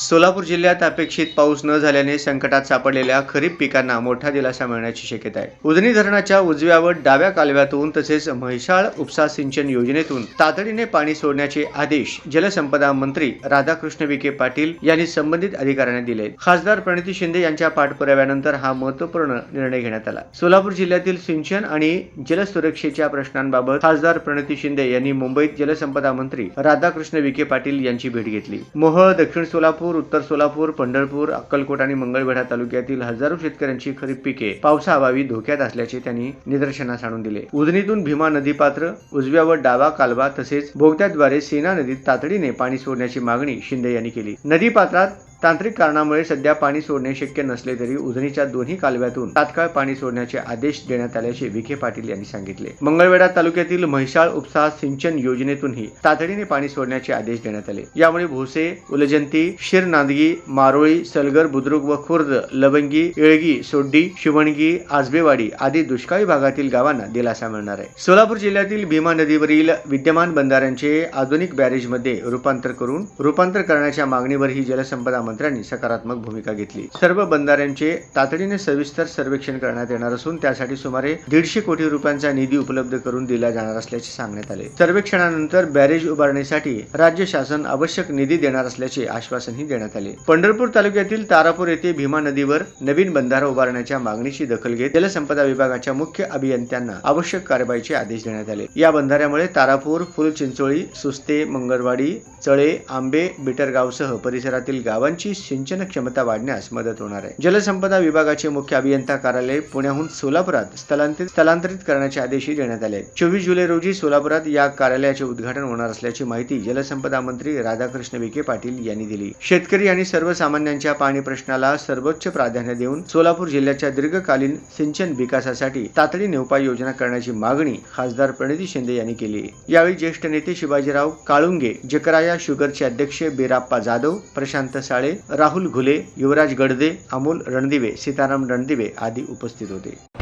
सोलापूर जिल्ह्यात अपेक्षित पाऊस न झाल्याने संकटात सापडलेल्या खरीप पिकांना मोठा दिलासा मिळण्याची शक्यता आहे. उजनी धरणाच्या उजव्या व डाव्या कालव्यातून तसेच म्हैसाळ उपसा सिंचन योजनेतून तातडीने पाणी सोडण्याचे आदेश जलसंपदा मंत्री राधाकृष्ण विखे पाटील यांनी संबंधित अधिकाऱ्यांना दिले. खासदार प्रणिती शिंदे यांच्या पाठपुराव्यानंतर हा महत्त्वपूर्ण निर्णय घेण्यात आला. सोलापूर जिल्ह्यातील सिंचन आणि जलसुरक्षेच्या प्रश्नांबाबत खासदार प्रणिती शिंदे यांनी मुंबईत जलसंपदा मंत्री राधाकृष्ण विखे पाटील यांची भेट घेतली. मोहोळ, दक्षिण सोलापूर, उत्तर सोलापूर, पंढरपूर, अक्कलकोट आणि मंगळवेढा तालुक्यातील हजारो शेतकऱ्यांची खरीप पिके पावसाअभावी धोक्यात असल्याचे त्यांनी निदर्शनास आणून दिले. उजनीतून भीमा नदीपात्र, उजव्या व डावा कालवा तसेच बोगद्याद्वारे सेना नदीत तातडीने पाणी सोडण्याची मागणी शिंदे यांनी केली. नदीपात्रात तांत्रिक कारणामुळे सध्या पाणी सोडणे शक्य नसले तरी उजनीच्या दोन्ही कालव्यातून तात्काळ पाणी सोडण्याचे आदेश देण्यात आल्याचे विखे पाटील यांनी सांगितले. मंगळवेढा तालुक्यातील म्हैसाळ उपसा सिंचन योजनेतूनही तातडीने पाणी सोडण्याचे आदेश देण्यात आले. यामुळे भोसे, उलजंती, शिरनांदगी, मारोळी, सलगर, बुद्रुक व खुर्द, लवंगी, येळगी, सोड्डी, शिवणगी, आजबेवाडी आदी दुष्काळी भागातील गावांना दिलासा मिळणार आहे. सोलापूर जिल्ह्यातील भीमा नदीवरील विद्यमान बंधाऱ्यांचे आधुनिक बॅरेजमध्ये रूपांतर करण्याच्या मागणीवरही जलसंपदा मंत्र्यांनी सकारात्मक भूमिका घेतली. सर्व बंधाऱ्यांचे तातडीने सविस्तर सर्वेक्षण करण्यात येणार असून त्यासाठी सुमारे 150 कोटी रुपयांचा निधी उपलब्ध करून दिला जाणार असल्याचे सांगण्यात आले. सर्वेक्षणानंतर बॅरेज उभारण्यासाठी राज्य शासन आवश्यक निधी देणार असल्याचे आश्वासनही देण्यात आले. पंढरपूर तालुक्यातील तारापूर येथे भीमा नदीवर नवीन बंधारा उभारण्याच्या मागणीची दखल घेत जलसंपदा विभागाच्या मुख्य अभियंत्यांना आवश्यक कार्यवाहीचे आदेश देण्यात आले. या बंधाऱ्यामुळे तारापूर, फुलचिंचोळी, सुस्ते, मंगळवाडी, चळे, आंबे, बिटरगावसह परिसरातील गावांची सिंचन क्षमता वाढण्यास मदत होणार आहे. जलसंपदा विभागाचे मुख्य अभियंता कार्यालय पुण्याहून सोलापुरात स्थलांतरित करण्याचे आदेशही देण्यात आले. 24 जुलै रोजी सोलापुरात या कार्यालयाचे उद्घाटन होणार असल्याची माहिती जलसंपदा मंत्री राधाकृष्ण विखे पाटील यांनी दिली. शेतकरी आणि सर्वसामान्यांच्या पाणी प्रश्नाला सर्वोच्च प्राधान्य देऊन सोलापूर जिल्ह्याच्या दीर्घकालीन सिंचन विकासासाठी तातडीने उपाययोजना करण्याची मागणी खासदार प्रणिती शिंदे यांनी केली. यावेळी ज्येष्ठ नेते शिवाजीराव काळुंगे, जकराया शुगरचे अध्यक्ष बिराप्पा जाधव, प्रशांत साळे, राहुल घुले, युवराज गडदे, अमोल रणदिवे, सीताराम रणदिवे आदी उपस्थित होते.